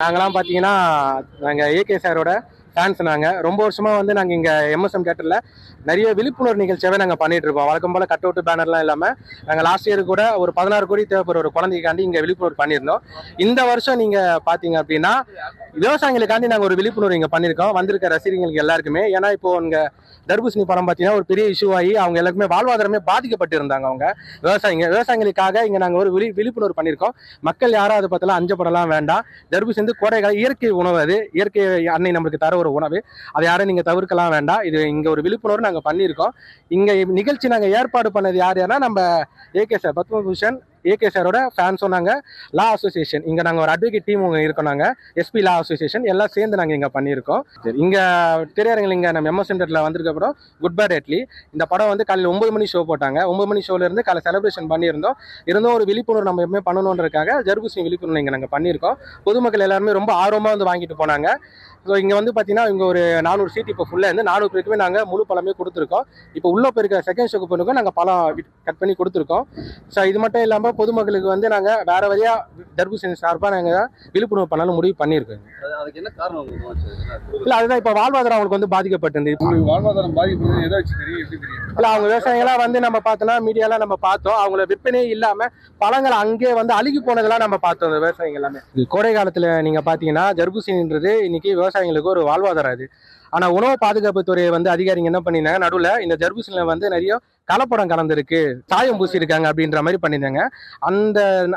நாங்களாம் பார்த்தீங்கன்னா, நாங்க ஏகே சாரோட ஃபேன்ஸ் நாங்க. ரொம்ப வருஷமா வந்து நாங்க இங்க எம்எஸ்எம் தியேட்டர்ல நெறைய விழிப்புணர்வு நிகழ்ச்சியாவே நாங்க பண்ணிட்டு இருக்கோம். வழக்கம் போல கட் அவுட் பேனர்லாம் இல்லாம, நாங்க லாஸ்ட் இயர் கூட ஒரு 16 கோடி தேவைப்படுற ஒரு குழந்தைக்காண்டி இங்க விழிப்புணர்வு பண்ணியிருந்தோம். இந்த வருஷம் நீங்க பார்த்தீங்க அப்படின்னா, விவசாயிகளுக்காண்டி நாங்க ஒரு விழிப்புணர்வு இங்க பண்ணியிருக்கோம். வந்திருக்க ரசிகர்களுக்கு எல்லாருக்குமே. ஏன்னா இப்போ இங்க தர்பூசணி பழம் பார்த்தீங்கன்னா ஒரு பெரிய இஷ்யூ ஆகி அவங்க எல்லாருக்குமே வாழ்வாதாரமே பாதிக்கப்பட்டு இருந்தாங்க. அவங்க விவசாயிகளுக்காக இங்க நாங்க ஒரு விழிப்புணர்வு பண்ணியிருக்கோம். மக்கள் யாரும் அதை பத்திலாம் அஞ்சப்படலாம் வேண்டாம். தர்பூசணி வந்து கோடைகால இயற்கை உணவு, அது இயற்கை அன்னை நம்மளுக்கு தர ஒரு உணவு. அதை யாரும் நீங்க தவிர்க்கலாம் வேண்டாம். இது இங்க ஒரு விழிப்புணர்வு நாங்க பண்ணியிருக்கோம். இங்க நிகழ்ச்சி நாங்க ஏற்பாடு பண்ணது யாருன்னா நம்ம ஏகே சார் பத்மபூஷன் ஏகே சாரோட ஃபேன்ஸ் சொன்னாங்க. லா அசோசியேஷன் இங்க நாங்க ஒரு அட்வொகேட் டீம் இருக்கோம். நாங்க எஸ்பி லா அசோசியேஷன் எல்லாம் சேர்ந்து நாங்க இங்க பண்ணியிருக்கோம். இங்க திரையரங்கில் இங்க நம்ம எம்எஸ் சென்டர்ல வந்திருக்க அப்புறம் குட் பை டேட்லி இந்த படம் வந்து காலையில் 9 மணி ஷோ போட்டாங்க. 9 மணி ஷோல இருந்து காலை செலிப்ரேஷன் இருந்தோம் ஒரு விழிப்புணர்வு நம்ம எப்பவுமே பண்ணணுன்றதுக்காக தர்பூசணி விழிப்புணர்வு இங்க நாங்க பண்ணியிருக்கோம். பொதுமக்கள் எல்லாருமே ரொம்ப ஆர்வமா வந்து வாங்கிட்டு போனாங்க. ஸோ இங்கே வந்து பார்த்தீங்கன்னா இங்கே ஒரு 400 சீட் இப்போ ஃபுல்லாக இருந்து 400 பேருக்குமே நாங்கள் முழு பழமே கொடுத்துருக்கோம். இப்போ உள்ள போயிருக்க செகண்ட் ஷோக்கு போயிருக்கோம் நாங்கள் பழம் கட் பண்ணி கொடுத்துருக்கோம். ஸோ இது மட்டும் இல்லாமல் பொதுமக்களுக்கு வந்து நாங்கள் வேற வழியாக தர்பூசணி சார்பாக நாங்கள் விழிப்புணர்வு பண்ணாலும் முடிவு பண்ணியிருக்கோம். அதுக்கு என்ன காரணம்? இல்லை அதுதான் இப்போ வாழ்வாதாரம் அவங்களுக்கு வந்து பாதிக்கப்பட்டிருந்து. வாழ்வாதாரம் பாதிப்பு எதை வச்சு தெரியும், எப்படி தெரியும்? இல்லை அவங்க விவசாயிகளாக வந்து நம்ம பார்த்தோன்னா மீடியாலாம் நம்ம பார்த்தோம். அவங்கள விற்பனையே இல்லாமல் பழங்கள் அங்கே வந்து அழுகி போனதெல்லாம் நம்ம பார்த்தோம். அந்த விவசாயிகள் எல்லாமே கோடை காலத்தில் நீங்கள் பார்த்தீங்கன்னா தர்பூசணின்றது இன்னைக்கு விவசாயிகளுக்கு ஒரு வாழ்வாதாரம் அது. ஆனா உணவு பாதுகாப்பு துறை வந்து அதிகாரிங்க என்ன பண்ணிருந்தாங்க, நடுவில் இந்த தர்பூசணியில வந்து நிறைய கலப்படம் கலந்துருக்கு, சாயம் பூசி இருக்காங்க அப்படின்ற மாதிரி பண்ணியிருந்தாங்க.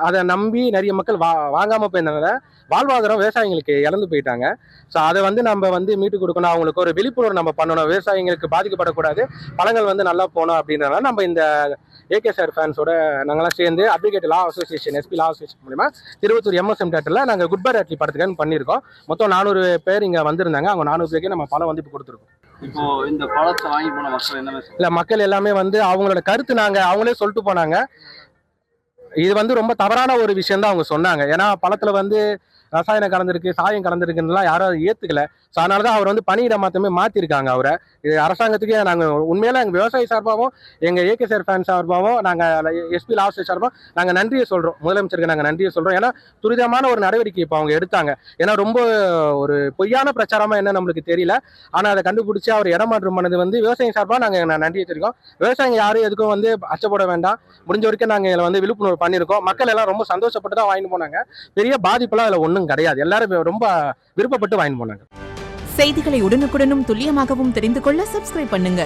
அதை நம்பி நிறைய மக்கள் வாங்காம போயிருந்தனால வாழ்வாதாரம் விவசாயிகளுக்கு இழந்து போயிட்டாங்க. ஸோ அதை வந்து நம்ம வந்து மீட்டு கொடுக்கணும், அவங்களுக்கு ஒரு விழிப்புணர்வு நம்ம பண்ணணும், விவசாயிகளுக்கு பாதிக்கப்படக்கூடாது, பழங்கள் வந்து நல்லா போகணும் அப்படின்றனால நம்ம இந்த ஏகே சார் ஃபேன்ஸோட நாங்களாம் சேர்ந்து அட்வொகேட் லா அசோசியேஷன் எஸ்பி லா அசோசியேஷன் மூலமா திருவத்தூர் எம்எஸ்எம் தியேட்டர்ல நாங்கள் குட் பை டேட்லி படத்துக்கு பண்ணியிருக்கோம். மொத்தம் 400 பேர் இங்க வந்திருந்தாங்க. அவங்க 400 பேருக்கு நம்ம பழம் வந்து இப்போ கொடுத்துருக்கோம். இப்போ இந்த பழத்தை வாங்கி போன மக்கள் என்ன இல்ல மக்கள் எல்லாமே வந்து அவங்களோட கருத்து அவங்களே சொல்லிட்டு போனாங்க. இது வந்து ரொம்ப தவறான ஒரு விஷயம் தான் அவங்க சொன்னாங்க. ஏன்னா பழத்துல வந்து ரசாயனம் கலந்துருக்கு, சாயம் கலந்துருக்குலாம் யாரும் ஏத்துக்கல. ஸோ அதனாலதான் அவர் வந்து பணியிட மாத்தமே மாத்திருக்காங்க அவரை. இது அரசாங்கத்துக்கே நாங்க உண்மையில எங்க விவசாயி சார்பாகவும் எங்க ஏகே சார் ஃபேன் சார்பாகவும் நாங்க எஸ்பி லாஸ்ட் சார்பாகவும் நாங்க நன்றியை சொல்றோம். முதலமைச்சருக்கு நாங்க நன்றியை சொல்றோம். ஏன்னா துரிதமான ஒரு நடவடிக்கை இப்போ அவங்க எடுத்தாங்க. ஏன்னா ரொம்ப ஒரு பொய்யான பிரச்சாரமா என்ன நம்மளுக்கு தெரியல. ஆனா அதை கண்டுபிடிச்சு அவர் இடமாற்றம் பண்ணது வந்து விவசாயம் சார்பாக நாங்க நன்றியை தெரிவிக்கோம். விவசாயிங்க யாரும் எதுக்கும் வந்து அச்சப்பட வேண்டாம். முடிஞ்ச வரைக்கும் நாங்க இதில் வந்து விழிப்புணர்வு பண்ணியிருக்கோம். மக்கள் எல்லாம் ரொம்ப சந்தோஷப்பட்டு தான் வாங்கிட்டு போனாங்க. பெரிய பாதிப்புலாம் அதில் ஒன்றும் கிடையாது. எல்லாரும் ரொம்ப விருப்பப்பட்டு வாங்கிட்டு போனாங்க. செய்திகளை உடனுக்குடனும் துல்லியமாகவும் தெரிந்து கொள்ள சப்ஸ்கிரைப் பண்ணுங்க.